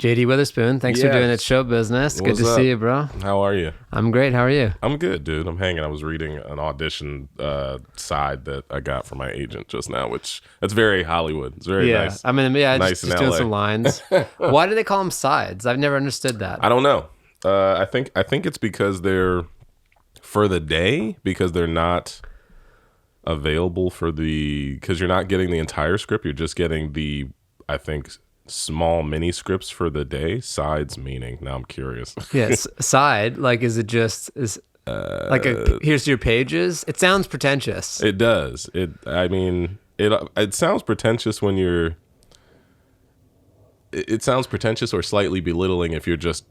JD Witherspoon, thanks for doing it. Show business. Good to see you, bro. How are you? I'm great. How are you? I'm good, dude. I'm hanging. I was reading an audition side that I got from my agent just now, which that's very Hollywood. It's very nice. I mean, nice just doing some lines. Why do they call them sides? I've never understood that. I don't know. I think it's because they're for the day, because they're not available because you're not getting the entire script. You're just getting the, I think, small mini scripts for the day. Sides meaning, now I'm curious. Yes, side, like, is it just like here's your pages? It sounds pretentious. It does. It sounds pretentious when you're. It sounds pretentious or slightly belittling if you're just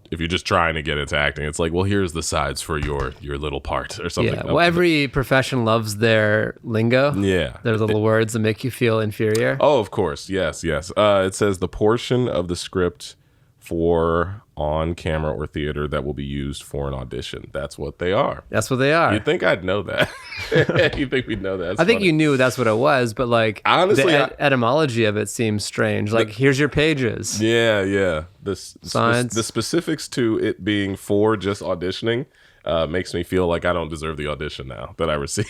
trying to get into acting. It's like, well, here's the sides for your little part or something. Yeah. Well, every profession loves their lingo. Yeah. Their little words that make you feel inferior. Oh, of course. Yes. It says the portion of the script for on camera or theater that will be used for an audition. That's what they are. That's what they are. You'd think I'd know that. You think we'd know that? I think you knew that's what it was, but like, honestly, the etymology of it seems strange. Like, here's your pages. Yeah. The specifics to it being for just auditioning makes me feel like I don't deserve the audition now that I receive.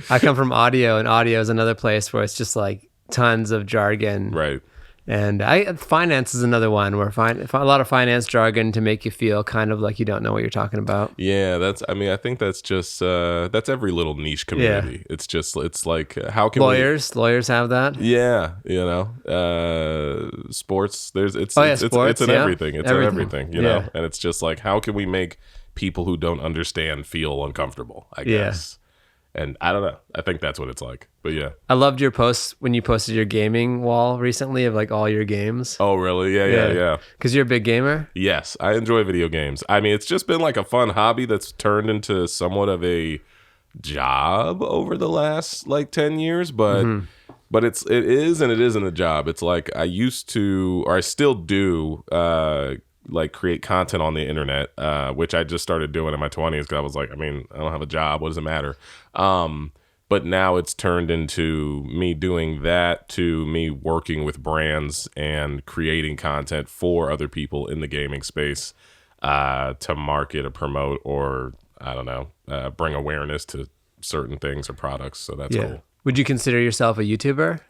I come from audio, and audio is another place where it's just like tons of jargon. Right. And finance is another one where a lot of finance jargon to make you feel kind of like you don't know what you're talking about. Yeah, I think that's just that's every little niche community. Yeah. It's like, how can lawyers have that? Yeah, sports. It's in everything. It's in everything. You know, and it's just like, how can we make people who don't understand feel uncomfortable? I guess. And I don't know. I think that's what it's like. But yeah. I loved your posts when you posted your gaming wall recently of like all your games. Oh, really? Yeah. Because you're a big gamer? Yes. I enjoy video games. I mean, it's just been like a fun hobby that's turned into somewhat of a job over the last like 10 years. But it is and it isn't a job. It's like I used to, or I still do, like create content on the internet, which I just started doing in my 20s because I was like, I mean, I don't have a job. What does it matter? But now it's turned into me doing that to me working with brands and creating content for other people in the gaming space to market or promote or, I don't know, bring awareness to certain things or products. So that's cool. Would you consider yourself a YouTuber?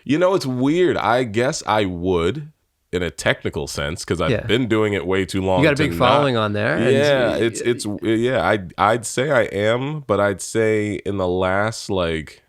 You know, it's weird. I guess I would. In a technical sense, because I've been doing it way too long. You got a big following on there. Yeah, I'd say I am, but I'd say in the last like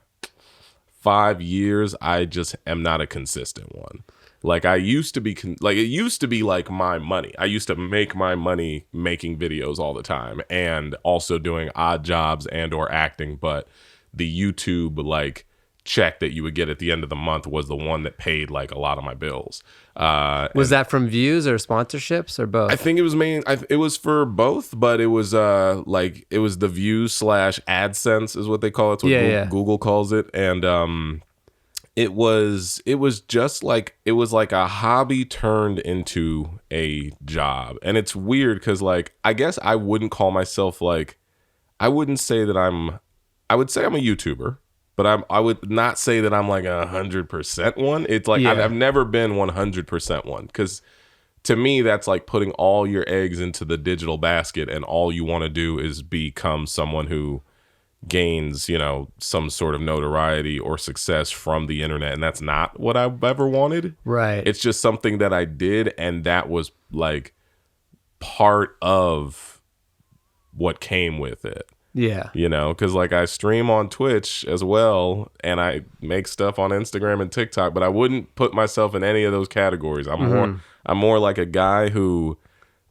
5 years, I just am not a consistent one. Like I used to be, it used to be like my money. I used to make my money making videos all the time, and also doing odd jobs and or acting. But the YouTube check that you would get at the end of the month was the one that paid like a lot of my bills. Was that from views or sponsorships or both? I think it was it was for both, but it was it was the views / AdSense is what they call it. It's what Google calls it. And it was just like, it was like a hobby turned into a job. And it's weird because like, I guess I wouldn't call myself I wouldn't say that I would say I'm a YouTuber. But I would not say that I'm like 100% one. It's like I've never been 100% one, because to me that's like putting all your eggs into the digital basket, and all you want to do is become someone who gains, some sort of notoriety or success from the internet, and that's not what I've ever wanted. Right. It's just something that I did, and that was like part of what came with it. Yeah. Because like I stream on Twitch as well, and I make stuff on Instagram and TikTok, but I wouldn't put myself in any of those categories. I'm more like a guy who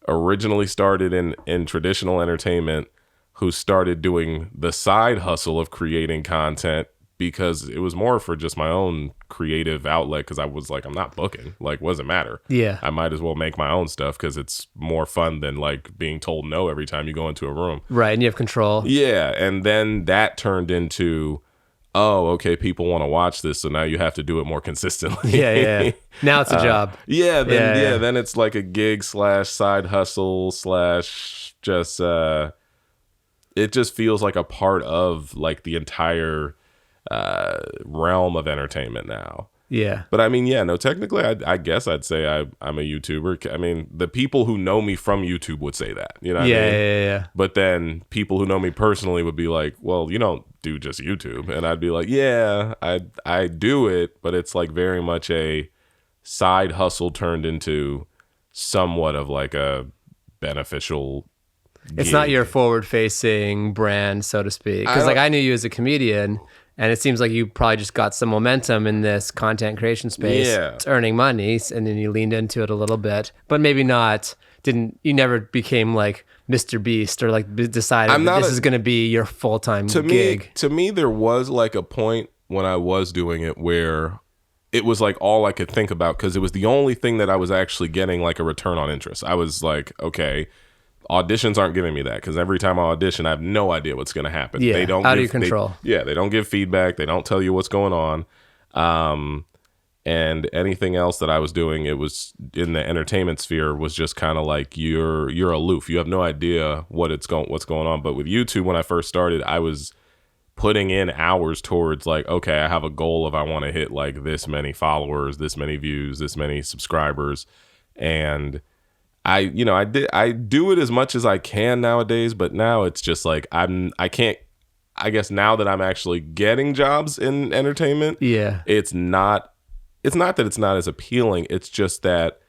originally started in traditional entertainment, who started doing the side hustle of creating content because it was more for just my own creative outlet, because I was like, I'm not booking. Like, what does it matter? Yeah. I might as well make my own stuff because it's more fun than like being told no every time you go into a room. Right, and you have control. Yeah, and then that turned into, oh, okay, people want to watch this, so now you have to do it more consistently. Yeah. Now it's a job. Then it's like a gig / side hustle / just, it just feels like a part of like the entire realm of entertainment now. Yeah. But I mean, yeah, no, technically, I guess I'd say I'm a YouTuber. I mean, the people who know me from YouTube would say that, you know what I mean? Yeah. But then people who know me personally would be like, well, you don't do just YouTube. And I'd be like, yeah, I do it, but it's like very much a side hustle turned into somewhat of like a beneficial It's gig. not your forward-facing brand, so to speak. Because like I knew you as a comedian, and it seems like you probably just got some momentum in this content creation space. Yeah. It's earning money, and then you leaned into it a little bit, but maybe not. You never became like Mr. Beast or like decided that this is going to be your full-time gig. To me, there was like a point when I was doing it where it was like all I could think about, because it was the only thing that I was actually getting like a return on interest. I was like, okay, auditions aren't giving me that, because every time I audition, I have no idea what's going to happen. Yeah, they don't out of your control. They don't give feedback. They don't tell you what's going on. And anything else that I was doing, it was in the entertainment sphere, was just kind of like you're aloof. You have no idea what's going on. But with YouTube, when I first started, I was putting in hours towards like, okay, I have a goal of I want to hit like this many followers, this many views, this many subscribers, and I do it as much as I can nowadays. But now it's just like I can't. I guess now that I'm actually getting jobs in entertainment, it's not that it's not as appealing. It's just that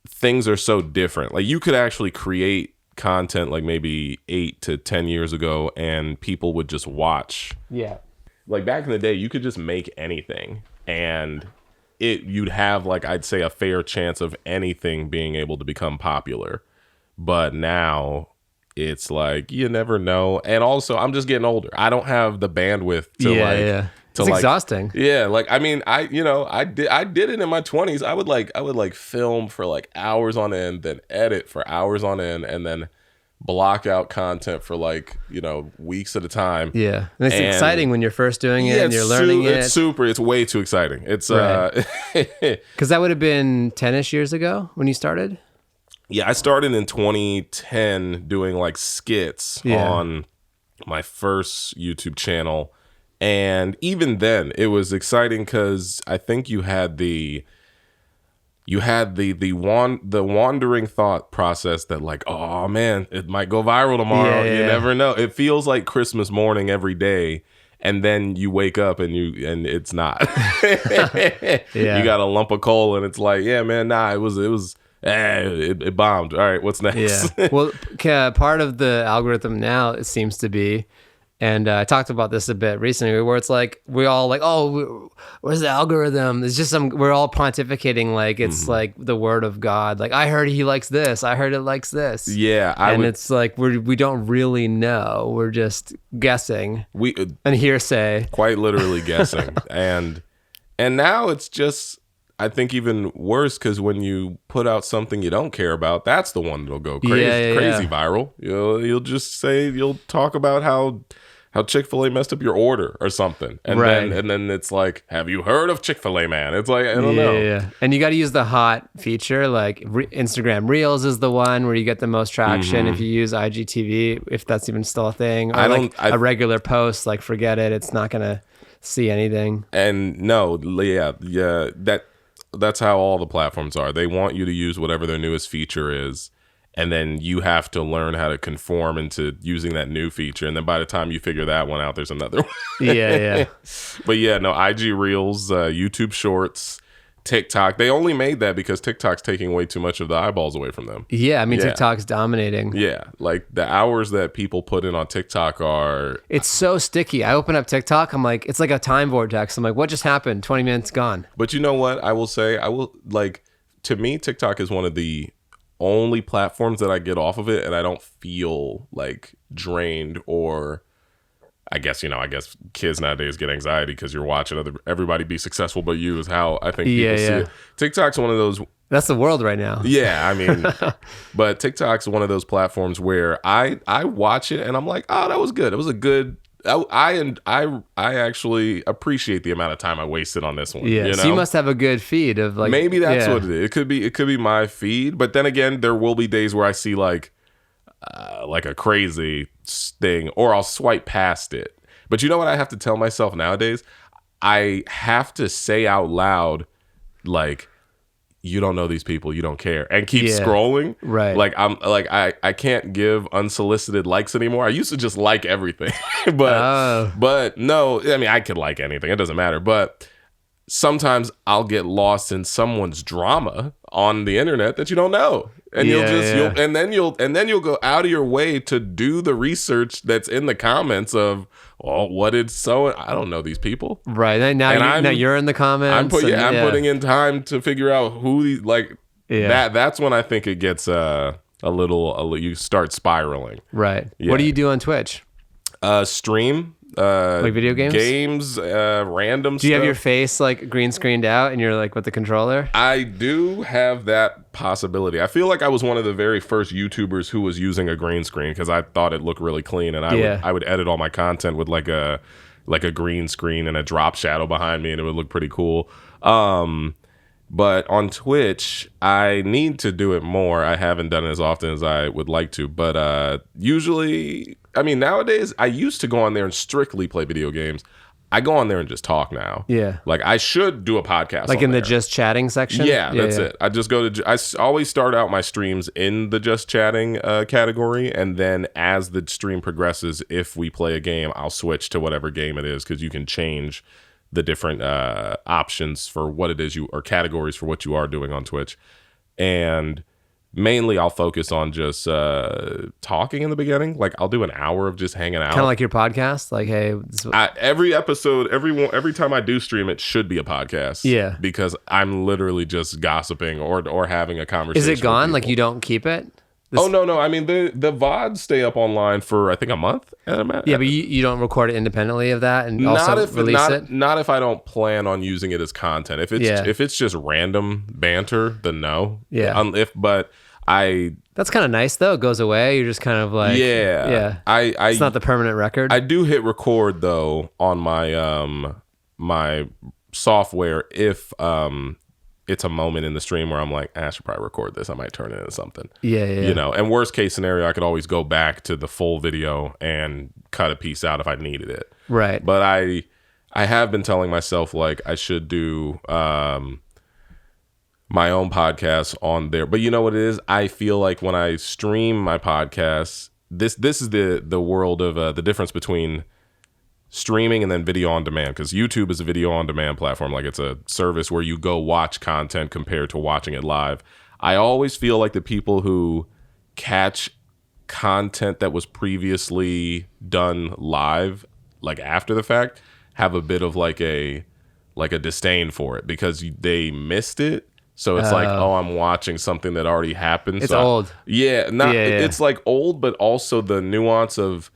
things are so different. Like you could actually create content like maybe 8 to 10 years ago and people would just watch. Yeah. Like back in the day, you could just make anything and you'd have like, I'd say, a fair chance of anything being able to become popular. But now it's like, you never know. And also I'm just getting older. I don't have the bandwidth to It's exhausting. Yeah, like I mean, I did it in my 20s. I would like film for like hours on end, then edit for hours on end, and then block out content for like, weeks at a time. Yeah. And it's exciting when you're first doing it and you're learning it. It's way too exciting. It's because that would have been 10ish years ago when you started. Yeah, I started in 2010 doing like skits on my first YouTube channel. And even then, it was exciting because I think you had the wandering thought process that like, oh man, it might go viral tomorrow. You never know. It feels like Christmas morning every day, and then you wake up and it's not. You got a lump of coal, and it's like, yeah, man, nah, it bombed. All right, what's next? Yeah. Well, part of the algorithm now, it seems to be. And I talked about this a bit recently, where it's like we all like, oh, where's the algorithm? It's just we're all pontificating like it's like the word of God. Like I heard he likes this, I heard it likes this. Yeah, it's like we don't really know. We're just guessing. And hearsay, quite literally guessing. and now it's just, I think, even worse, because when you put out something you don't care about, that's the one that'll go crazy viral. You'll talk about how Chick-fil-A messed up your order or something. And then it's like, have you heard of Chick-fil-A, man? It's like, I don't know. Yeah. And you got to use the hot feature. Like Instagram Reels is the one where you get the most traction. If you use IGTV, if that's even still a thing. Or a regular post, like forget it. It's not going to see anything. And no, that's how all the platforms are. They want you to use whatever their newest feature is. And then you have to learn how to conform into using that new feature. And then by the time you figure that one out, there's another one. Yeah. But yeah, no, IG Reels, YouTube Shorts, TikTok. They only made that because TikTok's taking way too much of the eyeballs away from them. Yeah, I mean, TikTok's dominating. Yeah, like the hours that people put in on TikTok It's so sticky. I open up TikTok, I'm like, it's like a time vortex. I'm like, what just happened? 20 minutes gone. But you know what? I will say, to me, TikTok is one of the only platforms that I get off of it and I don't feel like drained, or I guess kids nowadays get anxiety because you're watching everybody be successful but you, is how I think people see it. TikTok's one of those. That's the world right now. Yeah, I mean, but TikTok's one of those platforms where I watch it and I'm like, oh, that was good. It was a good. I actually appreciate the amount of time I wasted on this one. Yeah, so you must have a good feed of like. Maybe that's what it is. It could be my feed, but then again, there will be days where I see like a crazy thing, or I'll swipe past it. But you know what I have to tell myself nowadays? I have to say out loud, like, you don't know these people, you don't care, and keep scrolling. Right. Like I can't give unsolicited likes anymore. I used to just like everything, but no, I mean I could like anything. It doesn't matter. But sometimes I'll get lost in someone's drama on the internet that you don't know, and then you'll go out of your way to do the research that's in the comments of, well, what did I don't know these people. Right. Now you're in the comments. I'm putting in time to figure out who that's when I think it gets a little you start spiraling. Right. Yeah. What do you do on Twitch? Stream. Like video games, random stuff. Do you have your face like green screened out and you're like with the controller? I do have that possibility. I feel like I was one of the very first YouTubers who was using a green screen because I thought it looked really clean, and I would edit all my content with like a green screen and a drop shadow behind me, and it would look pretty cool. But on Twitch, I need to do it more. I haven't done it as often as I would like to. But usually, I mean, nowadays, I used to go on there and strictly play video games. I go on there and just talk now. Yeah. Like, I should do a podcast like on in there. The just chatting section? Yeah, that's it. I just I always start out my streams in the just chatting category. And then as the stream progresses, if we play a game, I'll switch to whatever game it is, because you can change the different options for what it is or categories for what you are doing on Twitch. And mainly I'll focus on just talking in the beginning. Like, I'll do an hour of just hanging out. Kind of like your podcast? Like, hey... every episode, every time I do stream, it should be a podcast. Yeah. Because I'm literally just gossiping or having a conversation. Is it gone? Like, you don't keep it? No. I mean, the VODs stay up online for, I think, a month. Yeah, but you don't record it independentally of that and also release it? Not if I don't plan on using it as content. If it's just random banter, then no. Yeah. That's kind of nice, though. It goes away. You're just kind of like... Yeah. It's not the permanent record. I do hit record, though, on my my software if... it's a moment in the stream where I'm like, I should probably record this. I might turn it into something. Yeah. You know, and worst case scenario, I could always go back to the full video and cut a piece out if I needed it. Right. But I have been telling myself, like, I should do my own podcast on there. But you know what it is? I feel like when I stream my podcasts, this is the world of the difference between streaming and then video on demand, because YouTube is a video on demand platform. Like, it's a service where you go watch content compared to watching it live. I always feel like the people who catch content that was previously done live, like after the fact, have a bit of like a disdain for it because they missed it. So it's like, oh, I'm watching something that already happened. It's old. Yeah, it's like old, but also the nuance of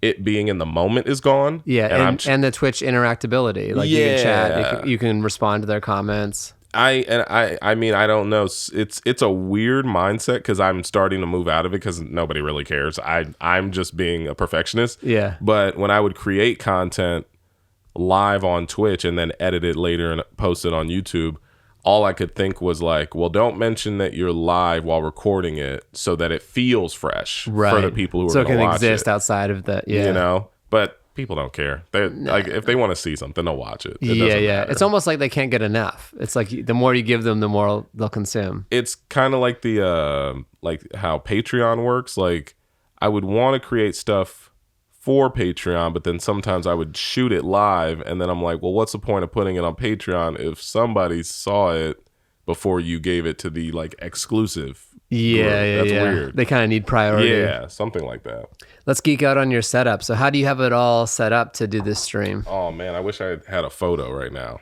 it being in the moment is gone. Yeah, and the Twitch interactability. Like, you can chat, you can respond to their comments. I mean, I don't know. It's a weird mindset because I'm starting to move out of it because nobody really cares. I'm just being a perfectionist. Yeah. But when I would create content live on Twitch and then edit it later and post it on YouTube, all I could think was like, well, don't mention that you're live while recording it so that it feels fresh for the people who are going to watch it. So it can exist outside of that, yeah. You know? But people don't care. Like, if they want to see something, they'll watch it. It yeah. It's almost like they can't get enough. It's like the more you give them, the more they'll consume. It's kind of like the like how Patreon works. Like, I would want to create stuff for Patreon, but then sometimes I would shoot it live, and then I'm like, well, what's the point of putting it on Patreon if somebody saw it before you gave it to the like exclusive group? That's weird. They kind of need priority. Yeah, something like that. Let's geek out on your setup. So how do you have it all set up to do this stream? Oh man, I wish I had a photo right now.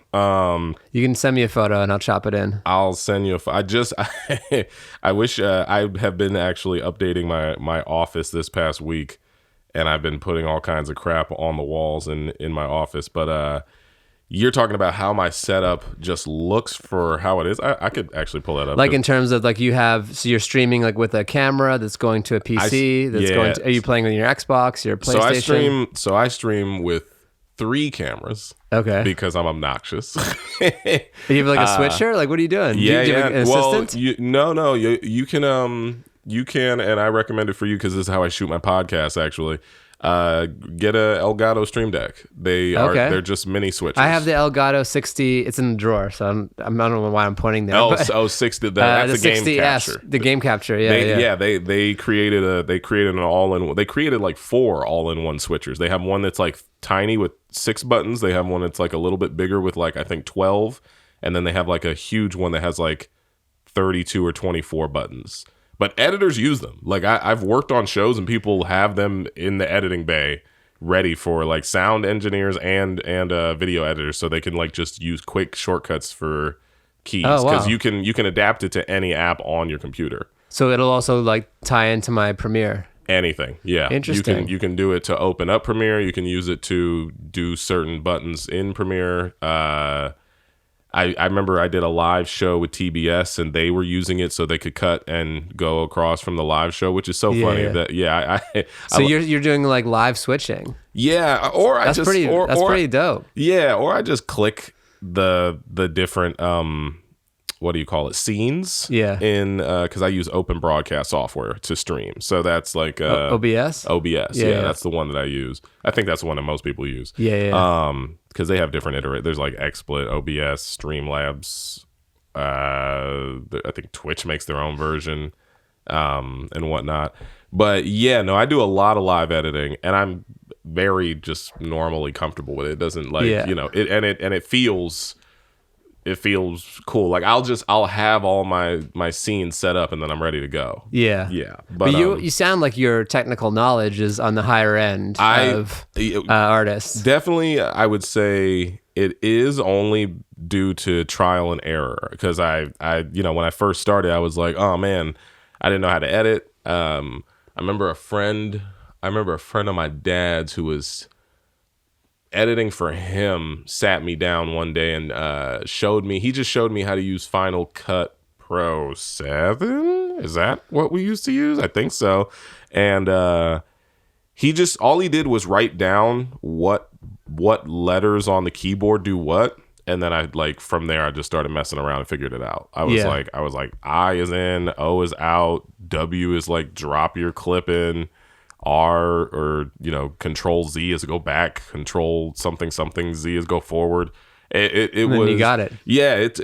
You can send me a photo and I'll chop it in. I'll send you I wish I have been actually updating my office this past week, and I've been putting all kinds of crap on the walls in my office. But you're talking about how my setup just looks for how it is. I could actually pull that up. Like, in terms of, like, so you're streaming like with a camera that's going to a PC are you playing on your Xbox, your PlayStation? So I stream with 3 cameras. Okay. Because I'm obnoxious. You have like a switcher? Like, what are you doing? Yeah, do you have an assistant? No. You can, and I recommend it for you because this is how I shoot my podcast, actually. Get a Elgato Stream Deck. They're just mini switches. I have the Elgato 60. It's in the drawer, so I don't know why I'm pointing there. 60. That's the game capture. The game capture. They created an all-in. They created like 4 all-in-one switchers. They have one that's like tiny with 6 buttons. They have one that's like a little bit bigger with like I think 12, and then they have like a huge one that has like 32 or 24 buttons. But editors use them. Like I've worked on shows and people have them in the editing bay ready for like sound engineers and video editors, so they can like just use quick shortcuts for keys, because you can adapt it to any app on your computer. So it'll also like tie into my Premiere. Anything, yeah. Interesting. You can do it to open up Premiere. You can use it to do certain buttons in Premiere. I remember I did a live show with TBS and they were using it so they could cut and go across from the live show, which is so funny that you're doing like live switching. Yeah, that's pretty dope. Yeah, or I just click the different what do you call it, scenes? Yeah. In because I use open broadcast software to stream, so that's like OBS. Yeah, that's the one that I use. I think that's the one that most people use. Because they have different there's like XSplit, OBS, Streamlabs. I think Twitch makes their own version, and whatnot. But yeah, no, I do a lot of live editing, and I'm very just normally comfortable with it. It doesn't like it feels cool. Like I'll have all my scenes set up and then I'm ready to go. Yeah. But you sound like your technical knowledge is on the higher end of artists. Definitely, I would say it is only due to trial and error, because I when I first started, I was like, oh man, I didn't know how to edit. I remember a friend of my dad's who was editing for him sat me down one day and showed me how to use Final Cut Pro 7. Is that what we used to use? I think so. And all he did was write down what letters on the keyboard do what, and then from there I just started messing around and figured it out. I was like I is in, O is out, W is like drop your clip in, R or Control Z is go back, Control something Z is go forward. It was, you got it. Yeah, it's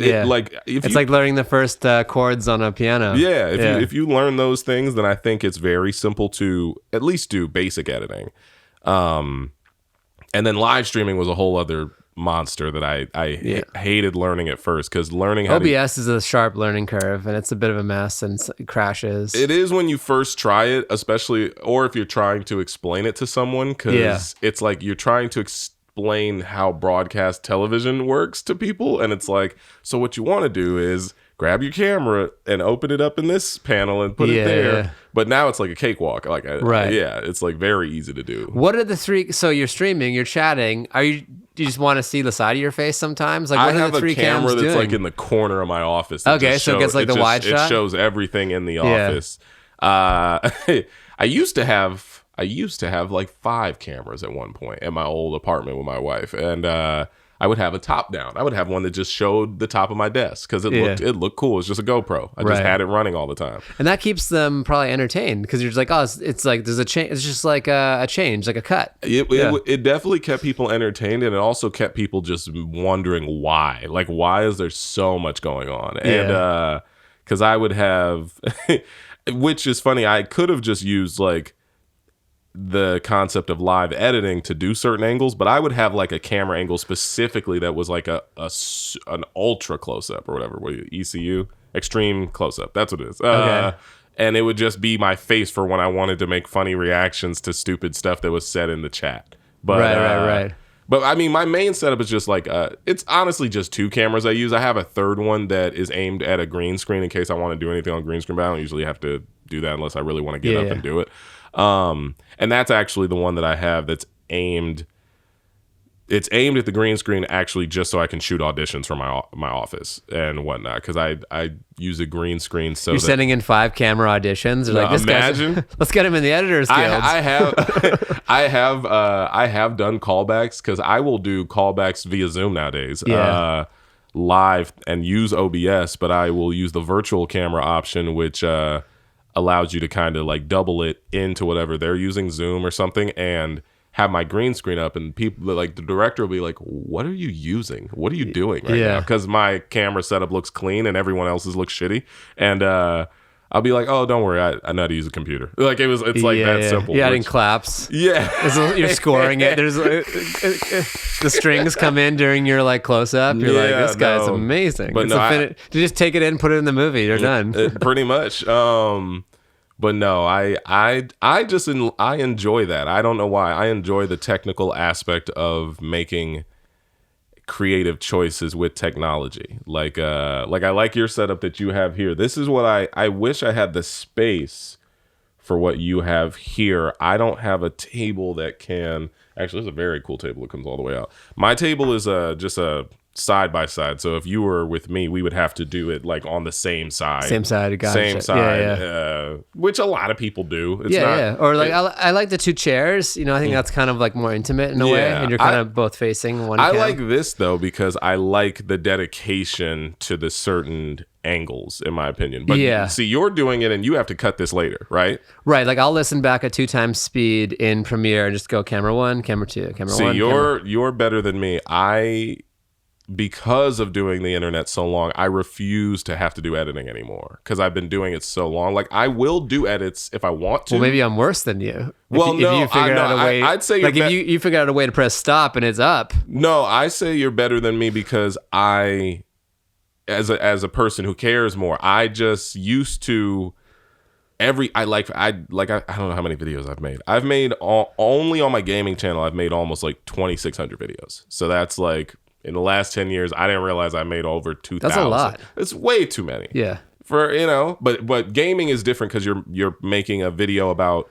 like learning the first chords on a piano. Yeah, if you learn those things, then I think it's very simple to at least do basic editing. And then live streaming was a whole other monster that I hated learning at first, because learning how OBS is a sharp learning curve, and it's a bit of a mess and it crashes. It is when you first try it, especially, or if you're trying to explain it to someone, because it's like you're trying to explain how broadcast television works to people, and it's like, so what you want to do is grab your camera and open it up in this panel and put it there. But now it's like a cakewalk. It's like very easy to do. What are the three? So you're streaming, you're chatting. Do you just want to see the side of your face sometimes? Like, what I are have the three a camera that's doing? like in the corner of my office. Okay, so it gets like the wide shot? It shows everything in the office. I used to have like 5 cameras at one point at my old apartment with my wife, and I would have a top down. I would have one that just showed the top of my desk because it looked cool. It's just a GoPro. I just had it running all the time, and that keeps them probably entertained, because you're just like, oh, it's like there's a change. It's just like a change, like a cut. It definitely kept people entertained, and it also kept people just wondering why. Like, why is there so much going on? And because I would have, which is funny, I could have just used like the concept of live editing to do certain angles, but I would have like a camera angle specifically that was like an ultra close-up or whatever, ECU, extreme close-up, that's what it is. And it would just be my face for when I wanted to make funny reactions to stupid stuff that was said in the chat. But right. But I mean, my main setup is just like it's honestly just 2 cameras I use. I have a third one that is aimed at a green screen in case I want to do anything on green screen, but I don't usually have to do that unless I really want to get up and do it. And that's actually the one that I have that's aimed. It's aimed at the green screen actually just so I can shoot auditions for my office and whatnot, because I use a green screen. So you're sending in 5 camera auditions. Like, this imagine. Let's get him in the Editors Guild. I have done callbacks, because I will do callbacks via Zoom nowadays. Live and use OBS, but I will use the virtual camera option, which allows you to kind of like double it into whatever they're using, Zoom or something, and have my green screen up, and people like the director will be like, what are you using? What are you doing right now? Because my camera setup looks clean and everyone else's looks shitty. And I'll be like, oh, don't worry, I know how to use a computer. Like it's like that simple. Yeah, adding claps. Yeah. You're scoring it. There's the strings come in during your like close up. You're like, this guy's amazing. But you just take it in, put it in the movie. You're done. Pretty much. But no, I just enjoy that. I don't know why. I enjoy the technical aspect of making creative choices with technology. Like I like your setup that you have here. This is what I wish I had the space for what you have here. I don't have a table that can actually. It's a very cool table. It comes all the way out. My table is just a side by side. So if you were with me, we would have to do it like on the same side. Same side. Which a lot of people do. It's not. Or like I like the two chairs. I think that's kind of like more intimate in a way, and you're kind of both facing one. I like this though because I like the dedication to the certain angles, in my opinion. But see, you're doing it, and you have to cut this later, right? Right. Like I'll listen back at 2x speed in Premiere and just go camera 1, camera 2, camera 1. See, you're better than me. Because of doing the internet so long, I refuse to have to do editing anymore because I've been doing it so long. Like I will do edits if I want to. Well, maybe I'm worse than you. If you figure out a way, I'd say like if you figure out a way to press stop and it's up. No, I say you're better than me because I, as a person who cares more, I just used to. I don't know how many videos I've made. I've made only on my gaming channel. I've made almost like 2,600 videos. So that's like. In the last 10 years, I didn't realize I made over 2,000. That's a lot. It's way too many. Yeah. But gaming is different because you're making a video about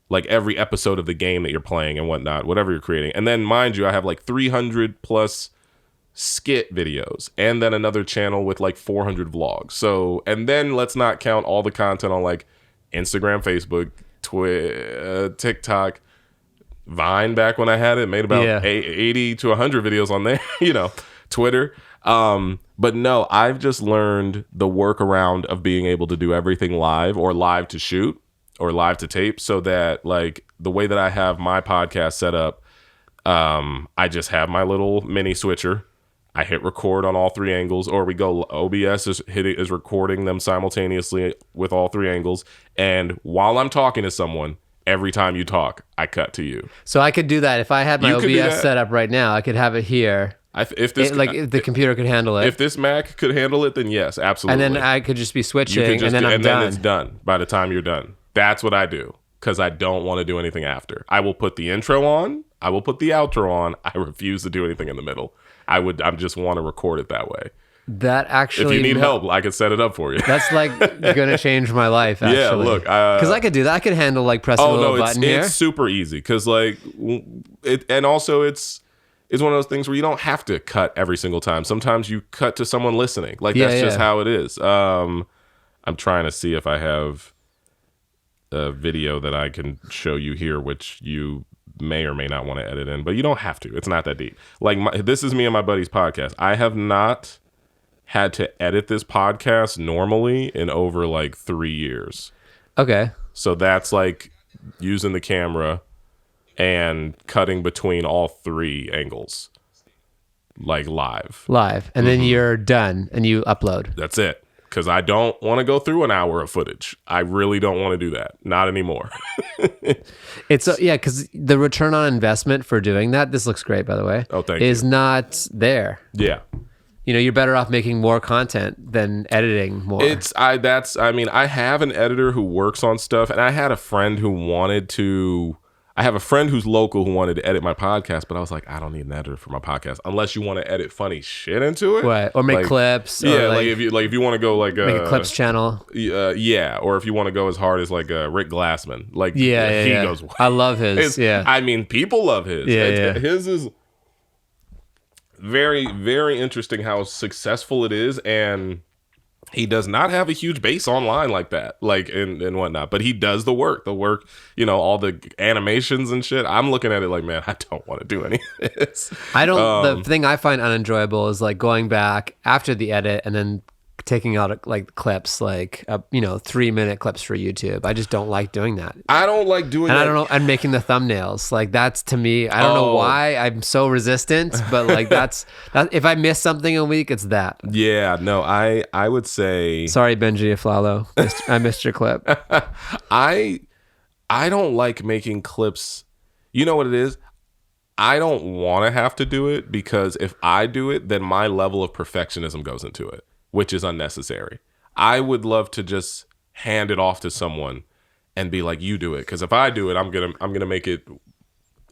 like every episode of the game that you're playing and whatnot, whatever you're creating. And then mind you, I have like 300 plus skit videos and then another channel with like 400 vlogs. So, and then let's not count all the content on like Instagram, Facebook, TikTok, Vine back when I had it, made about 80 to 100 videos on there, Twitter. But no, I've just learned the workaround of being able to do everything live or live to shoot or live to tape so that like the way that I have my podcast set up, I just have my little mini switcher. I hit record on all three angles, or we go OBS is recording them simultaneously with all three angles. And while I'm talking to someone, every time you talk, I cut to you. So I could do that. If I had my OBS set up right now, I could have it here. If the computer could handle it. If this Mac could handle it, then yes, absolutely. And then I could just be switching, and then I'm done. Then it's done by the time you're done. That's what I do, because I don't want to do anything after. I will put the intro on. I will put the outro on. I refuse to do anything in the middle. I just want to record it that way. That actually, if you need help, I could set it up for you. That's like gonna change my life. Actually. Yeah, look, because I could do that. I could handle like pressing a little button here. It's super easy because like it, and also it's one of those things where you don't have to cut every single time. Sometimes you cut to someone listening. Like that's just how it is. I'm trying to see if I have a video that I can show you here, which you may or may not want to edit in, but you don't have to. It's not that deep. Like this is me and my buddy's podcast. I have not had to edit this podcast normally in over like 3 years. Okay. So that's like using the camera and cutting between all three angles, like live. And then you're done and you upload. That's it. Because I don't want to go through an hour of footage. I really don't want to do that. Not anymore. Because the return on investment for doing that, this looks great, by the way. Oh, thank you. Is not there. Yeah. You're better off making more content than editing more. I have an editor who works on stuff, and I had a friend I have a friend who's local who wanted to edit my podcast, but I was like, I don't need an editor for my podcast unless you want to edit funny shit into it. Right. Or make clips. Yeah, like if you want to go like make a clips channel. Yeah, or if you want to go as hard as like Rick Glassman. Like he goes. I love his. People love his. His is very, very interesting how successful it is, and he does not have a huge base online like that, like and whatnot. But he does the work, all the animations and shit. I'm looking at it like, man, I don't want to do any of this. I don't. The thing I find unenjoyable is like going back after the edit and then taking out like clips, like 3-minute clips for YouTube. I just don't like doing that. I don't like doing that. I don't know. And making the thumbnails, like that's to me. I don't know why I'm so resistant, but like that. If I miss something a week, it's that. Yeah, no, I would say. Sorry, Benji Aflalo. I missed your clip. I don't like making clips. You know what it is? I don't want to have to do it, because if I do it, then my level of perfectionism goes into it, which is unnecessary. I would love to just hand it off to someone and be like, you do it. Because if I do it, I'm gonna make it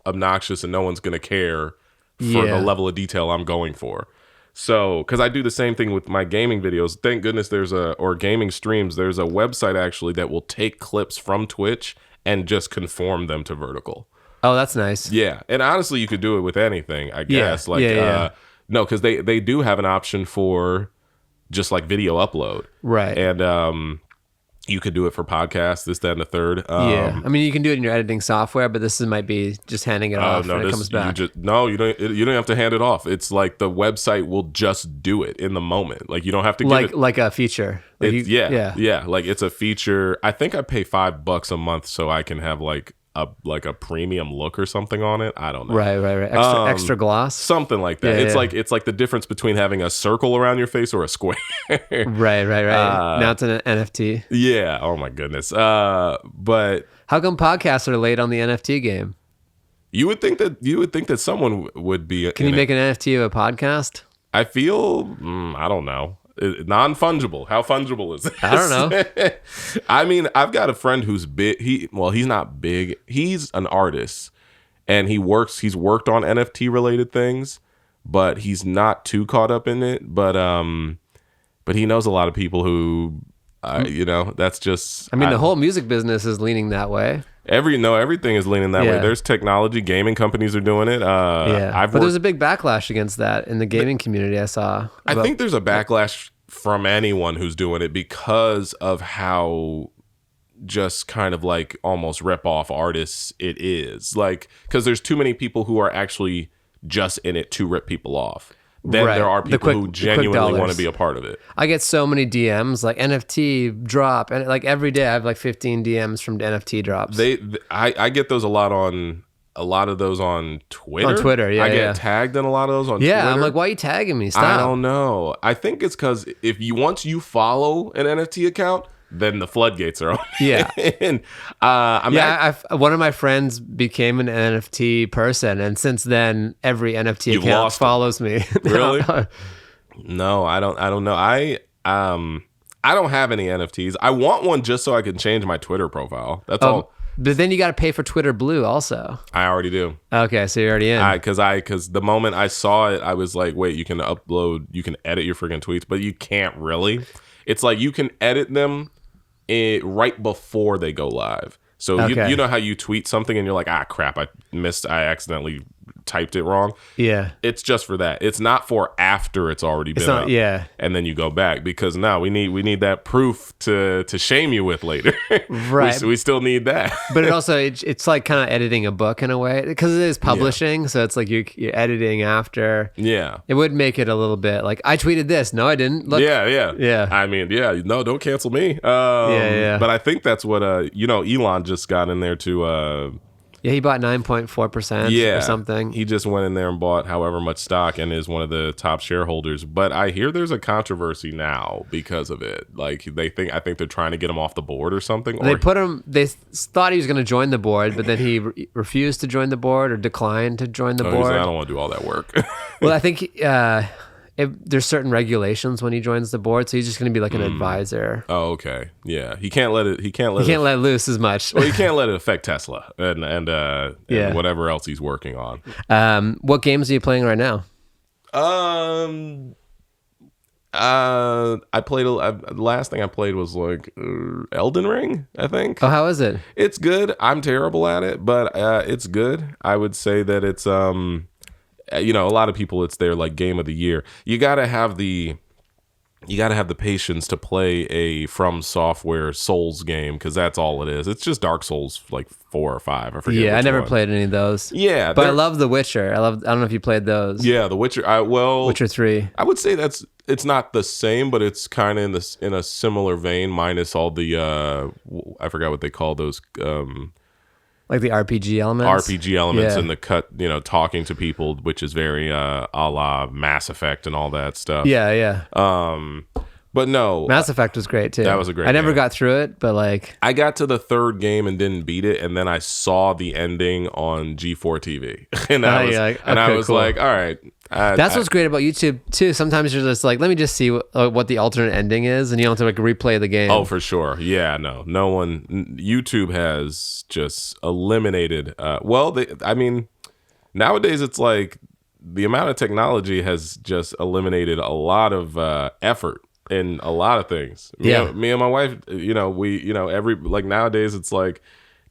obnoxious and no one's gonna care for the level of detail I'm going for. So, because I do the same thing with my gaming videos. Thank goodness or gaming streams, there's a website actually that will take clips from Twitch and just conform them to vertical. Oh, that's nice. Yeah. And honestly, you could do it with anything, I guess. No, because they do have an option for just like video upload. Right. And you could do it for podcasts, this, that, and the third. I mean, you can do it in your editing software, but this might be just handing it off when it comes back. You don't have to hand it off. It's like the website will just do it in the moment. Like you don't have to give like a feature. Like like it's a feature. I think I pay $5 a month so I can have like a premium look or something on it. I don't know. Right. Extra gloss, something like that. It's like the difference between having a circle around your face or a square. right. Now it's an NFT. Yeah. Oh my goodness. But how come podcasts are late on the NFT game? You would think that someone would be. Can you make an NFT of a podcast? I feel I don't know. Non-fungible. How fungible is this? I don't know. I mean, I've got a friend who's big. He's not big. He's an artist, and he's worked on NFT related things, but he's not too caught up in it. But he knows a lot of people who, that's just. I mean, the whole music business is leaning that way. Everything is leaning that way. There's technology, gaming companies are doing it. But there's a big backlash against that in the gaming community. I saw. I think there's a backlash from anyone who's doing it because of how just kind of like almost rip off artists it is. Like, because there's too many people who are actually just in it to rip people off. Then there are people who genuinely want to be a part of it. I get so many DMs like NFT drop, and like every day I have like 15 DMs from NFT drops. I get those a lot of those on Twitter. On Twitter, yeah. I get tagged in a lot of those on Twitter. Yeah, I'm like, why are you tagging me? Stop. I don't know. I think it's because once you follow an NFT account, then the floodgates are open. Yeah. And one of my friends became an NFT person, and since then every NFT account follows me. Really? No, I don't know. I don't have any NFTs. I want one just so I can change my Twitter profile. That's all. But then you got to pay for Twitter Blue also. I already do. Okay, so you're already in. Because the moment I saw it, I was like, wait, you can edit your freaking tweets, but you can't really. It's like you can edit them right before they go live. So you know how you tweet something and you're like, crap, I accidentally typed it wrong. Yeah. It's just for that. It's not for after it's already been up. Yeah. And then you go back, because now we need that proof to shame you with later. Right. we still need that. But it's like kind of editing a book in a way, because it is publishing. Yeah. So it's like you're editing after. Yeah. It would make it a little bit like, I tweeted this. No, I didn't. Look. Yeah. I mean, no, don't cancel me. But I think that's what Elon just got in there to. He bought 9.4% or something. He just went in there and bought however much stock and is one of the top shareholders. But I hear there's a controversy now because of it. Like I think they're trying to get him off the board or something. They thought he was going to join the board, but then he refused to join the board or declined to join the board. I don't want to do all that work. Well, I think there's certain regulations when he joins the board, so he's just going to be like an advisor. Oh, okay. Yeah, he can't let loose as much. Well, he can't let it affect Tesla and whatever else he's working on. What games are you playing right now? I played. The last thing I played was like Elden Ring, I think. Oh, how is it? It's good. I'm terrible at it, but it's good. I would say that it's a lot of people, it's their like game of the year. You got to have the you got to have the patience to play a From Software Souls game, because that's all it is. It's just Dark Souls like 4 or 5. I forget. Yeah, I never one. played any of those. Yeah, but I love The Witcher. I don't know if you played those. Yeah, The Witcher. Witcher 3. I would say it's not the same, but it's kind of in a similar vein, minus all the I forgot what they call those. Like the RPG elements? RPG elements and the talking to people, which is very a la Mass Effect and all that stuff. Yeah. But no. Mass Effect was great too. That was a great I never game. got through it, but like... I got to the 3rd game and didn't beat it, and then I saw the ending on G4 TV. And I was cool. like, all right. That's what's great about YouTube too. Sometimes you're just like, let me just see what the alternate ending is, and you don't have to like replay the game. Oh, for sure. Yeah, no one. YouTube has just eliminated. Nowadays it's like the amount of technology has just eliminated a lot of effort in a lot of things. Me and my wife, nowadays it's like,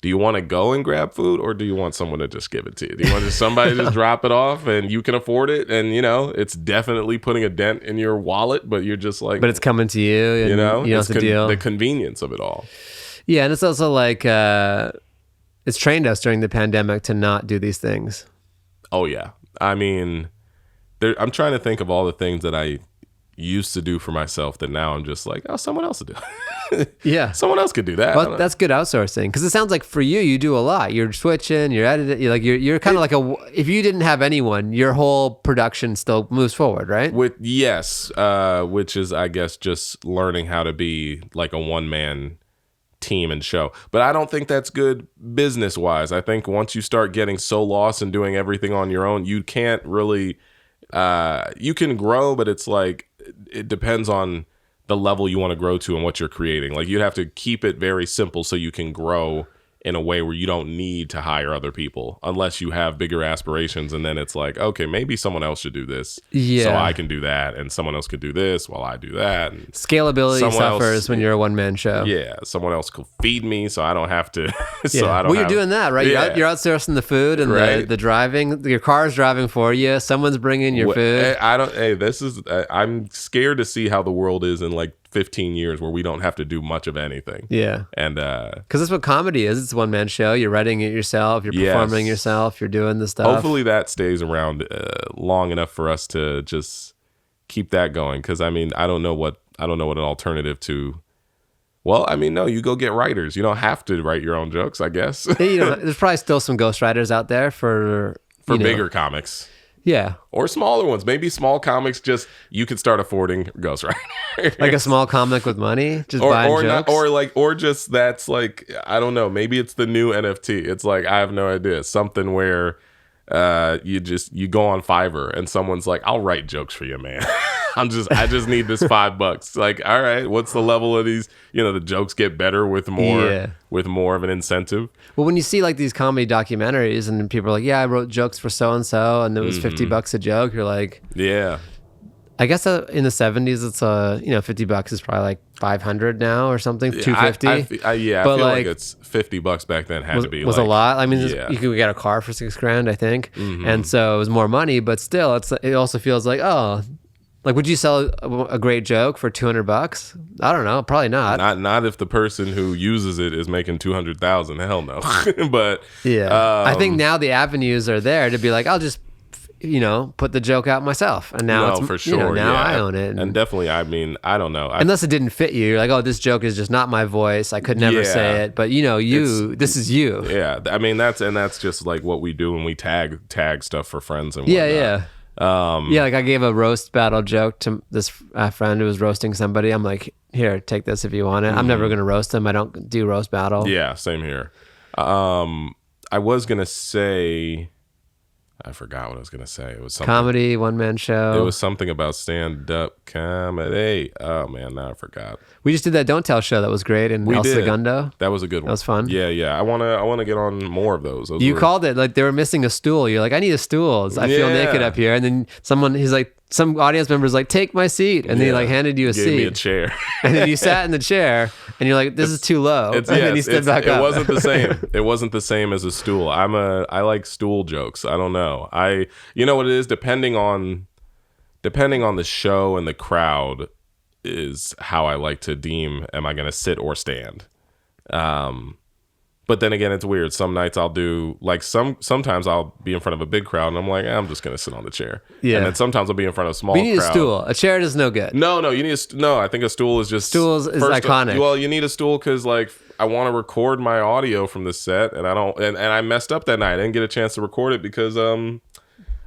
do you want to go and grab food, or do you want someone to just give it to you? Do you want somebody to just drop it off and you can afford it? And, it's definitely putting a dent in your wallet, but you're just like... But it's coming to you, and you don't have to deal. The convenience of it all. Yeah, and it's also like, it's trained us during the pandemic to not do these things. Oh, yeah. I mean, I'm trying to think of all the things that I used to do for myself that now I'm just like, oh, someone else will do it. Yeah. Someone else could do that. Well, that's good outsourcing, because it sounds like for you do a lot. You're switching, you're editing, you're kind of like if you didn't have anyone, your whole production still moves forward, right? Which is, I guess, just learning how to be like a one-man team and show. But I don't think that's good business-wise. I think once you start getting so lost and doing everything on your own, you can't really... you can grow, but it's like it depends on the level you want to grow to and what you're creating. Like, you'd have to keep it very simple so you can grow in a way where you don't need to hire other people unless you have bigger aspirations. And then it's like, okay, maybe someone else should do this, so I can do that, and someone else could do this while I do that. And scalability suffers when you're a one-man show. Yeah, someone else could feed me, so I don't have to. You're doing that, right? Yeah. You're outsourcing the food and the driving. Your car's driving for you. Someone's bringing your food. I'm scared to see how the world is in like 15 years where we don't have to do much of anything. Yeah. And because that's what comedy is. It's a one-man show. You're writing it yourself, you're performing yourself, you're doing the stuff. Hopefully that stays around long enough for us to just keep that going, because I don't know what an alternative to... Well, no, you go get writers. You don't have to write your own jokes, I guess. There's probably still some ghostwriters out there for bigger comics. Yeah. Or smaller ones. Maybe small comics, just you could start affording ghostwriters. Like a small comic with money? Just buying jokes? Or just that's like, I don't know, maybe it's the new NFT. It's like, I have no idea. Something where you go on Fiverr and someone's like, I'll write jokes for you, man. I just need this $5. Like, all right, what's the level of these? The jokes get better with more of an incentive. Well, when you see like these comedy documentaries and people are like, yeah, I wrote jokes for so and so, and it was $50 a joke. You're like, yeah. I guess in the 70s, it's $50 is probably like 500 now or something, 250. I feel like it's $50 back then was a lot. You could get a car for $6,000, I think, and so it was more money. But still, it also feels like, oh. Like, would you sell a great joke for $200? I don't know. Probably not. Not if the person who uses it is making $200,000. Hell no. But yeah, I think now the avenues are there to be like, I'll just put the joke out myself, and now it's for sure. Now I own it, and definitely. I don't know. Unless it didn't fit you, you're like, oh, this joke is just not my voice. I could never say it, but this is you. Yeah, that's just like what we do when we tag stuff for friends and whatnot. Yeah. Like I gave a roast battle joke to this friend who was roasting somebody. I'm like, here, take this if you want it. I'm never going to roast them. I don't do roast battle. Yeah, same here. I was going to say... I forgot what I was going to say. It was something... Comedy, one-man show. It was something about stand-up comedy. Oh, man, now I forgot. We just did that Don't Tell show. That was great in El Segundo. That was a good one. That was fun. Yeah. I want to get on more of those. You called it like they were missing a stool. You're like, I need a stool. I feel naked up here. And then he's like, some audience member's like, take my seat. And they like handed you a seat. Gave me a chair. And then you sat in the chair and you're like, this is too low. And then he stood back up. It wasn't the same. It wasn't the same as a stool. I like stool jokes. I don't know. You know what it is? Depending on the show and the crowd, is how I like to deem, am I going to sit or stand? But then again, it's weird. Some nights I'll do like sometimes I'll be in front of a big crowd and I'm like, I'm just going to sit on the chair. Yeah. And then sometimes I'll be in front of a small crowd. You need a stool. A chair is no good. No, you need I think a stool is just... Stool is iconic. Well, you need a stool because like I want to record my audio from the set and I messed up that night. I didn't get a chance to record it because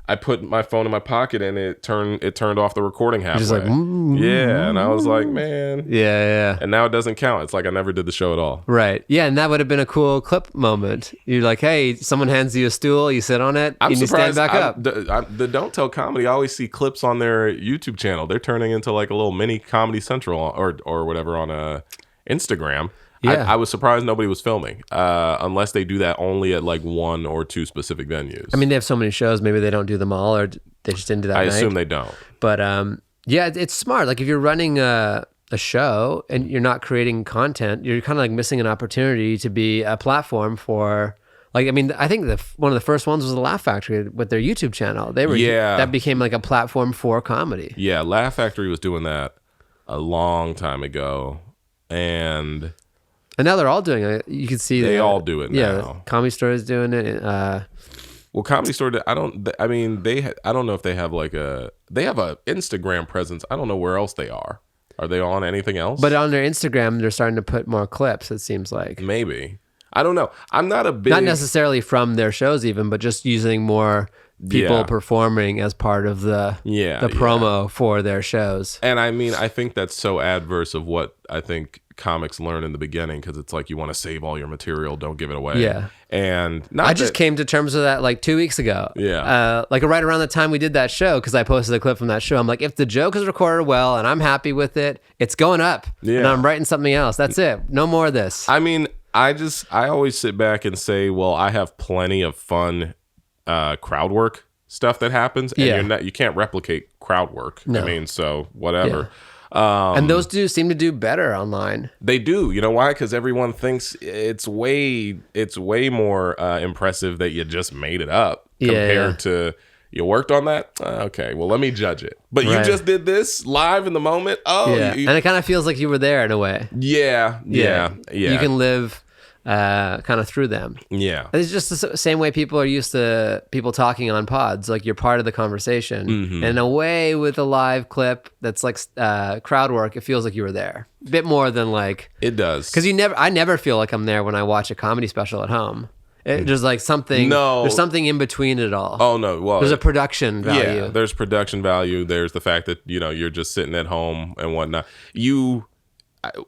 I put my phone in my pocket and it turned off the recording halfway. Just like, yeah, and I was like, man, yeah. And now it doesn't count. It's like I never did the show at all. Right. Yeah, and that would have been a cool clip moment. You're like, hey, someone hands you a stool, you sit on it, you stand back up. The Don't Tell Comedy, I always see clips on their YouTube channel. They're turning into like a little mini Comedy Central or whatever on Instagram. Yeah. I was surprised nobody was filming, unless they do that only at like 1 or 2 specific venues. I mean, they have so many shows. Maybe they don't do them all, or they just didn't do that. I assume they don't. But yeah, it's smart. Like if you're running a show and you're not creating content, you're kind of like missing an opportunity to be a platform for. Like, I mean, I think one of the first ones was the Laugh Factory with their YouTube channel. That became like a platform for comedy. Yeah, Laugh Factory was doing that a long time ago, and now they're all doing it. You can see they all do it now. Yeah, Comedy Store is doing it. Well, Comedy Store, I don't know if they have they have a Instagram presence. I don't know where else they are. Are they on anything else? But on their Instagram, they're starting to put more clips, it seems like. Maybe. I don't know. I'm not a big... Not necessarily from their shows even, but just using more people performing as part of the promo for their shows. And I mean, I think that's so adverse of what I think comics learn in the beginning, because it's like you want to save all your material, don't give it away. Yeah. And I just came to terms with that like 2 weeks ago. Yeah. Like right around the time we did that show, because I posted a clip from that show. I'm like, if the joke is recorded well and I'm happy with it, it's going up. Yeah. And I'm writing something else. That's it. No more of this. I mean, I always sit back and say, well, I have plenty of fun crowd work stuff that happens, and you can't replicate crowd work. No. I mean, so whatever. Yeah. And those seem to do better online. They do. You know why? Because everyone thinks it's way more impressive that you just made it up compared to you worked on that. Okay, well, let me judge it. But you just did this live in the moment. Oh, and it kind of feels like you were there in a way. Yeah. You can live kind of through them. Yeah. It's just the same way people are used to people talking on pods. Like you're part of the conversation. Mm-hmm. And in a way, with a live clip that's like crowd work, it feels like you were there. A bit more than like... It does. Because I never feel like I'm there when I watch a comedy special at home. There's like something... No. There's something in between it all. Oh, no. Well, there's a production value. Yeah, there's production value. There's the fact that, you're just sitting at home and whatnot.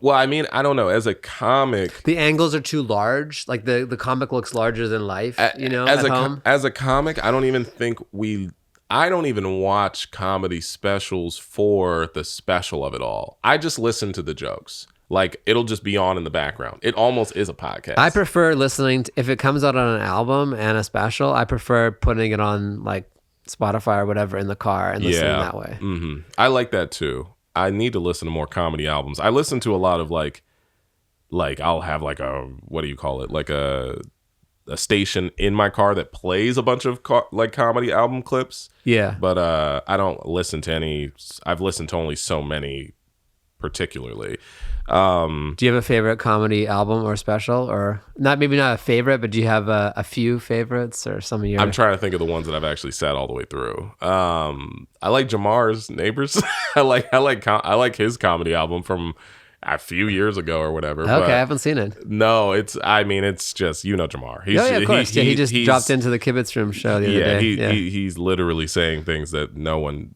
Well, I mean, I don't know. As a comic, the angles are too large. Like the comic looks larger than life. At home. As a comic, I don't even watch comedy specials for the special of it all. I just listen to the jokes. Like it'll just be on in the background. It almost is a podcast. I prefer listening if it comes out on an album and a special. I prefer putting it on like Spotify or whatever in the car and listening that way. Mm-hmm. I like that too. I need to listen to more comedy albums. I listen to a lot of like I'll have like a, what do you call it? Like a station in my car that plays a bunch of like comedy album clips. Yeah. But I don't listen to any. I've listened to only so many particularly. Do you have a favorite comedy album or special, or maybe not a favorite, but do you have a few favorites or some of your... I'm trying to think of the ones that I've actually sat all the way through. I like Jamar's Neighbors. I like his comedy album from a few years ago or whatever. Okay, I haven't seen it. No, it's just, Jamar. Of course. He just dropped into the Kibitz Room show the other day. He's literally saying things that no one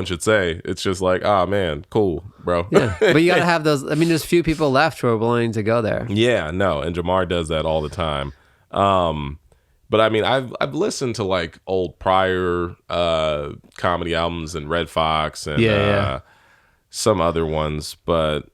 should say. It's just like, man, cool, bro. Yeah, but you got to have those. I mean, there's few people left who are willing to go there. Yeah, no, and Jamar does that all the time. But I mean, I've listened to like old prior comedy albums and Red Fox and some other ones, but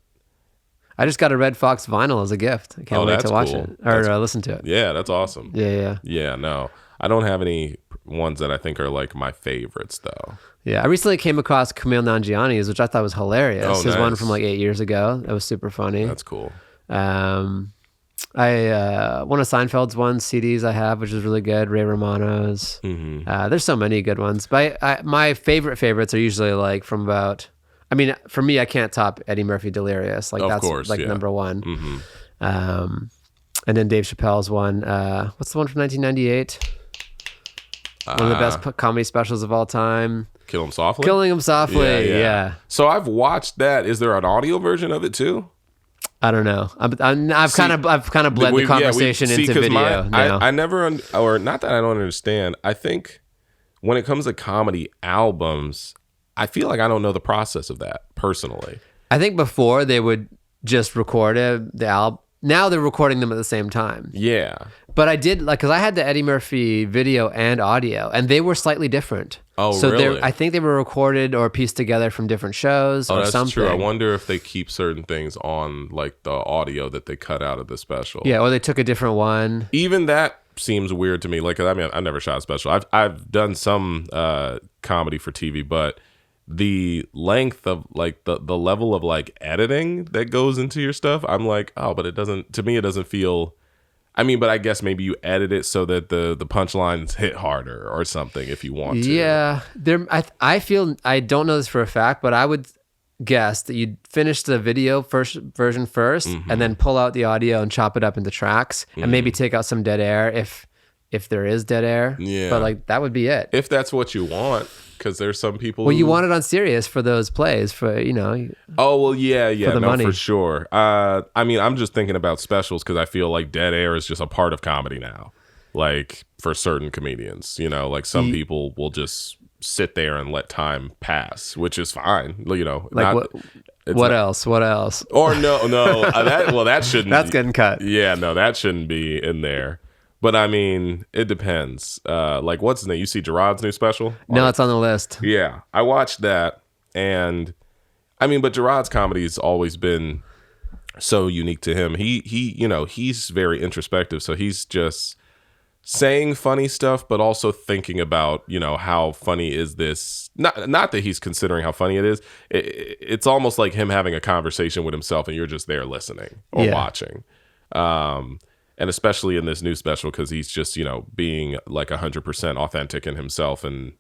I just got a Red Fox vinyl as a gift. I can't wait to watch it or listen to it. Yeah, that's awesome. Yeah. No, I don't have any ones that I think are like my favorites though. Yeah, I recently came across Kumail Nanjiani's, which I thought was hilarious. Oh, His one from like 8 years ago. That was super funny. That's cool. One of Seinfeld's CDs I have, which is really good. Ray Romano's. Mm-hmm. There's so many good ones. But my favorites are usually like from about... I mean, for me, I can't top Eddie Murphy Delirious. Like Of that's course, like yeah. number one. Mm-hmm. And then Dave Chappelle's one. What's the one from 1998? One of the best comedy specials of all time. Kill 'Em Softly? Killing Him Softly. Yeah. So I've watched that. Is there an audio version of it too? I don't know. I've kind of bled the conversation into video. I never, or not that I don't understand. I think when it comes to comedy albums, I feel like I don't know the process of that personally. I think before they would just record the album. Now they're recording them at the same time. Yeah. But I did, like, because I had the Eddie Murphy video and audio, and they were slightly different. Oh, so really? I think they were recorded or pieced together from different shows or that's something. true. I wonder if they keep certain things on, like, the audio that they cut out of the special. Yeah, or they took a different one. Even that seems weird to me. Like, I mean, I never shot a special. I've done some comedy for TV, but the length of, like, the level of, like, editing that goes into your stuff, I'm like, oh, but it doesn't, to me, it doesn't feel... I mean, but I guess maybe you edit it so that the punchlines hit harder or something if you want to. Yeah. I feel, I don't know this for a fact, but I would guess that you'd finish the video version first and then pull out the audio and chop it up into tracks and maybe take out some dead air if there is dead air. Yeah. But like that would be it. If that's what you want, because there's some people. Well, you want it on Sirius for those plays for, you know. Oh, well, yeah, for the money. for sure. I mean, I'm just thinking about specials because I feel like dead air is just a part of comedy now. Like for certain comedians, you know, like some people will just sit there and let time pass, which is fine. You know, like what else? What else? Or no, that shouldn't. That's getting cut. Yeah, no, that shouldn't be in there. But I mean, it depends. Like, what's his name? You see Gerard's new special? No, it's on the list. Yeah, I watched that, and I mean, but Gerard's comedy has always been so unique to him. He, you know, he's very introspective, so he's just saying funny stuff, but also thinking about, you know, how funny is this? Not that he's considering how funny it is. It's almost like him having a conversation with himself, and you're just there listening or watching. And especially in this new special, because he's just, you know, being like 100% authentic in himself and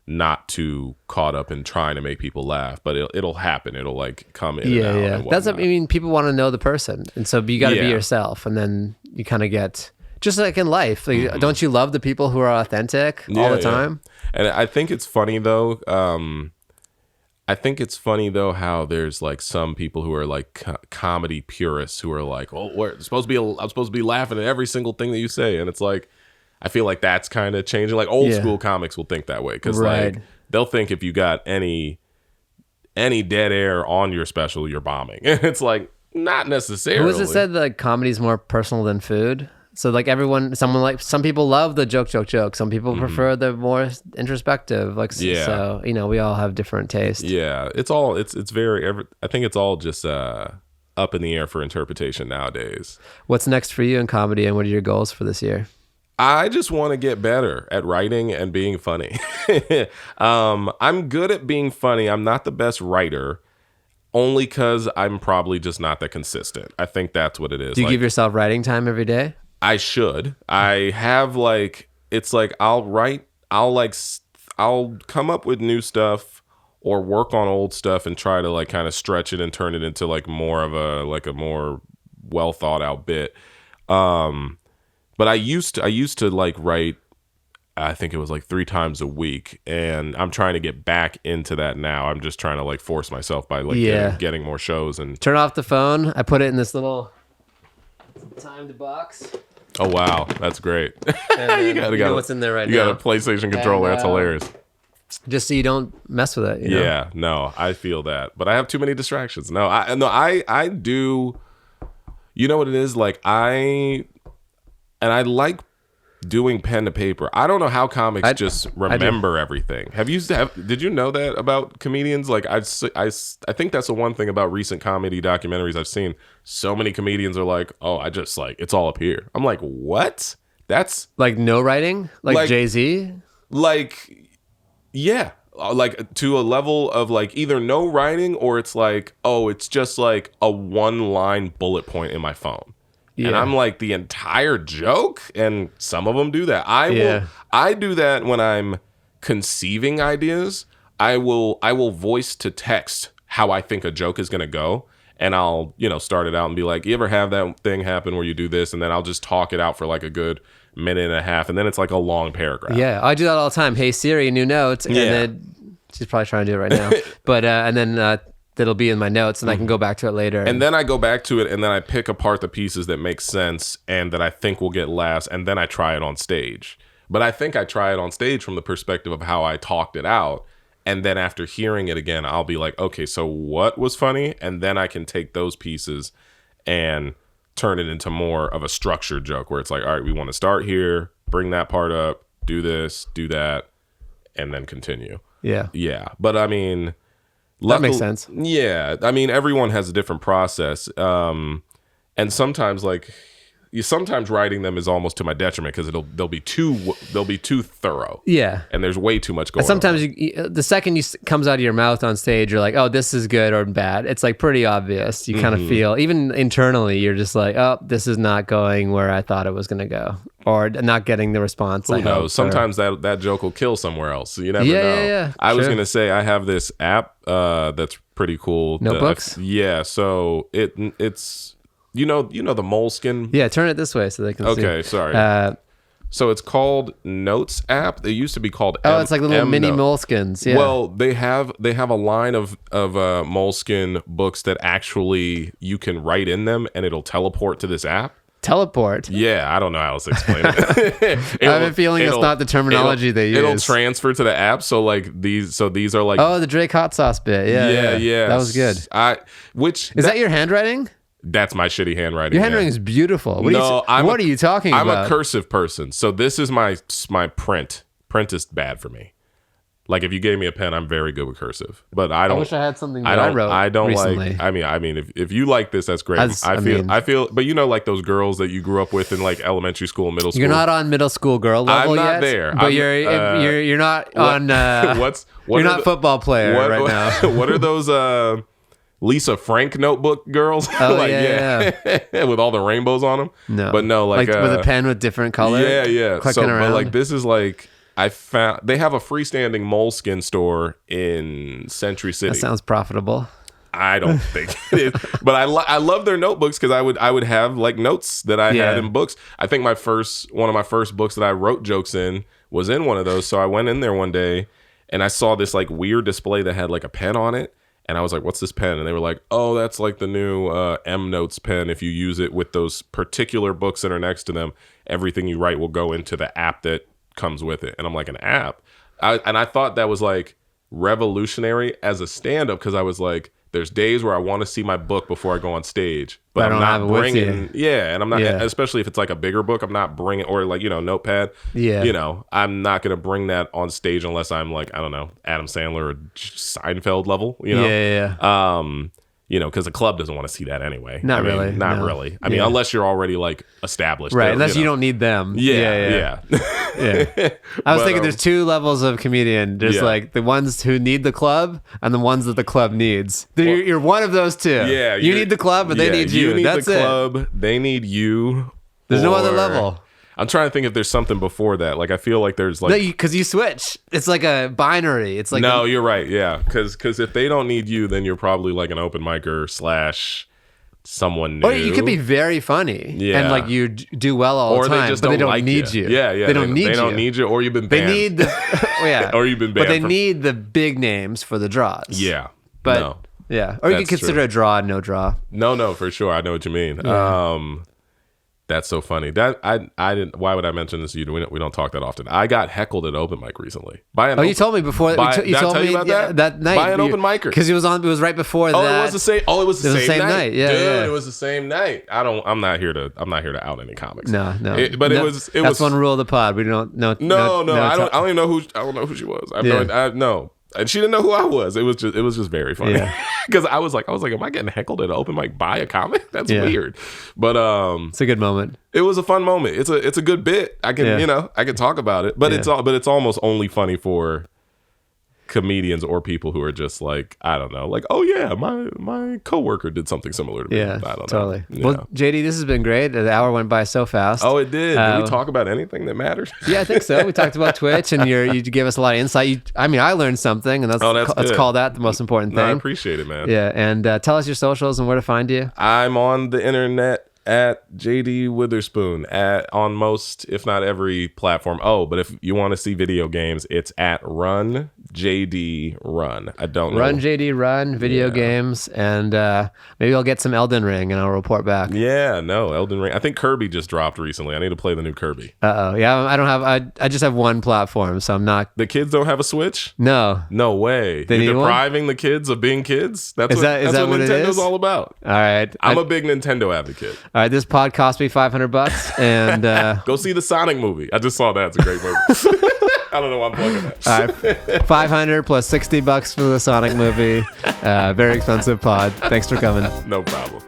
not too caught up in trying to make people laugh. But it'll happen. It'll like come in and out. Yeah. And That's what I mean. People want to know the person. And so you got to be yourself. And then you kind of get, just like in life, like, don't you love the people who are authentic all the time? And I think it's funny, though. I think it's funny though how there's like some people who are like comedy purists who are like, "Oh, I'm supposed to be laughing at every single thing that you say," and it's like, I feel like that's kind of changing. Like old school comics will think that way because like they'll think if you got any dead air on your special, you're bombing. It's like not necessarily. Who was it said that comedy's more personal than food? So like some people love the joke. Some people prefer the more introspective. Like, so, you know, we all have different tastes. Yeah. It's very, I think it's all just up in the air for interpretation nowadays. What's next for you in comedy and what are your goals for this year? I just want to get better at writing and being funny. I'm good at being funny. I'm not the best writer. Only because I'm probably just not that consistent. I think that's what it is. Do you give yourself writing time every day? I should. I have like, it's like I'll come up with new stuff or work on old stuff and try to like kind of stretch it and turn it into like more of a more well thought out bit. But I used to like write, I think it was like 3 times a week, and I'm trying to get back into that now. I'm just trying to like force myself by like getting more shows and turn off the phone. I put it in this little timed box. Oh wow, that's great! You know what's in there right now. You got a PlayStation controller. That's hilarious. Just so you don't mess with it. You know? Yeah, no, I feel that, but I have too many distractions. I do. You know what it is? Like I like doing pen to paper. I don't know how comics just remember everything. Did you know that about comedians? Like I think that's the one thing about recent comedy documentaries I've seen. So many comedians are like, "Oh, I just like it's all up here." I'm like, "What?" That's like no writing, like Jay-Z. Like, yeah, like to a level of like either no writing or it's like, oh, it's just like a 1-line bullet point in my phone. Yeah. And I'm like the entire joke, and some of them do that. I do that when I'm conceiving ideas. I will voice to text how I think a joke is going to go. And I'll, start it out and be like, you ever have that thing happen where you do this? And then I'll just talk it out for like a good minute and a half. And then it's like a long paragraph. Yeah, I do that all the time. Hey, Siri, new notes. And then she's probably trying to do it right now. But, and then that'll be in my notes and I can go back to it later. And then I go back to it and then I pick apart the pieces that make sense and that I think will get laughs. And then I try it on stage. But I think I try it on stage from the perspective of how I talked it out. And then after hearing it again, I'll be like, okay, so what was funny? And then I can take those pieces and turn it into more of a structured joke where it's like, all right, we want to start here, bring that part up, do this, do that, and then continue. Yeah. Yeah. But I mean, that makes sense. Yeah. I mean, everyone has a different process. And sometimes sometimes writing them is almost to my detriment because they'll be too thorough. Yeah, and there's way too much going on. Sometimes the second comes out of your mouth on stage, you're like, oh, this is good or bad. It's like pretty obvious. You kind of feel, even internally, you're just like, oh, this is not going where I thought it was going to go, or not getting the response. Who knows? Sometimes that joke will kill somewhere else. So you never know. Yeah. I was going to say I have this app that's pretty cool. Notebooks. So it's. You know the Moleskin? Yeah, turn it this way so they can see. Okay, sorry. So it's called Notes app. They used to be called it's like little mini Moleskins. Yeah. Well, they have a line of Moleskin books that actually you can write in them and it'll teleport to this app. Teleport? Yeah, I don't know how else to explain it. I have a feeling it's not the terminology they use. It'll transfer to the app. So these are like the Drake hot sauce bit. Yeah. That was good. Is that your handwriting? That's my shitty handwriting. Your handwriting is beautiful. What are you talking about? I'm a cursive person. So this is my print. Print is bad for me. Like if you gave me a pen, I'm very good with cursive. But I don't. I wish I had something that I wrote. I don't recently. like. I mean, if you like this, that's great. I feel. But like those girls that you grew up with in like elementary school, middle school. You're not on middle school girl level yet. I'm not there. But you're not on. You're not football player right now. What are those? Lisa Frank notebook girls. Oh, yeah. With all the rainbows on them. No. But no, like with a pen with different colors. Yeah. Clicking around. But like this is like I found they have a freestanding Moleskin store in Century City. That sounds profitable. I don't think it is. But I love their notebooks because I would have like notes that I had in books. I think one of my first books that I wrote jokes in was in one of those. So I went in there one day and I saw this like weird display that had like a pen on it. And I was like, what's this pen? And they were like, oh, that's like the new M Notes pen. If you use it with those particular books that are next to them, everything you write will go into the app that comes with it. And I'm like, an app? And I thought that was like revolutionary as a stand-up because I was like, there's days where I want to see my book before I go on stage, but I'm not bringing. Yeah, and I'm not, especially if it's like a bigger book. I'm not bringing or like Notepad. Yeah, I'm not gonna bring that on stage unless I'm like I don't know Adam Sandler or Seinfeld level. Yeah. Because the club doesn't want to see that anyway. Not really. I mean, unless you're already like established, right? Unless you don't need them. Yeah. I was thinking there's two levels of comedian. There's like the ones who need the club and the ones that the club needs. You're one of those two. Yeah, you need the club, but they need you. You need That's the club. They need you. There's no other level. I'm trying to think if there's something before that. Like I feel like there's like because you switch. It's like a binary. It's like you're right. Yeah, because if they don't need you, then you're probably like an open micer / someone new. Or you could be very funny and like you do well all the time, they just but they don't like need you. Yeah. They don't need you, or you've been banned. They need the or you've been banned. But they need the big names for the draws. Yeah, but or you could consider a draw no draw. No, for sure. I know what you mean. Yeah. That's so funny. That I didn't. Why would I mention this to you? We don't talk that often. I got heckled at open mic recently. You told me before. Did I tell you about that night by an open micer because it was right before that. It was the same. It was the same night. Yeah, dude, it was the same night. I'm not here to out any comics. No. It was. That's one rule of the pod. We don't. No. I don't even know who. I don't know who she was. No. And she didn't know who I was. It was just very funny because I was like, am I getting heckled at an open mic by a comic? That's weird. But it's a good moment. It was a fun moment. It's a good bit. I can I can talk about it, but it's almost only funny for comedians or people who are just like, I don't know, like, oh yeah, my coworker did something similar to me. Yeah, I don't totally. know. Well, JD, this has been great. The hour went by so fast. Oh, it did. Did we talk about anything that mattered? Yeah, I think so. We talked about Twitch, and you gave us a lot of insight. I learned something, and let's call that the most important thing. No, I appreciate it, man. Yeah, and tell us your socials and where to find you. I'm on the internet at JD Witherspoon on most, if not every platform. Oh, but if you want to see video games, it's at Run JD Run. I don't know. Run JD Run video games, and maybe I'll get some Elden Ring and I'll report back. Yeah, no, Elden Ring. I think Kirby just dropped recently. I need to play the new Kirby. Yeah, I don't have. I just have one platform, so I'm not. The kids don't have a Switch? No way. They You're depriving the kids of being kids? That's what Nintendo's all about. All right, I'm a big Nintendo advocate. All right, this pod cost me $500, and go see the Sonic movie. I just saw that. It's a great movie. I don't know why I'm plugging that. All right, $500 plus $60 for the Sonic movie. Very expensive pod. Thanks for coming. No problem.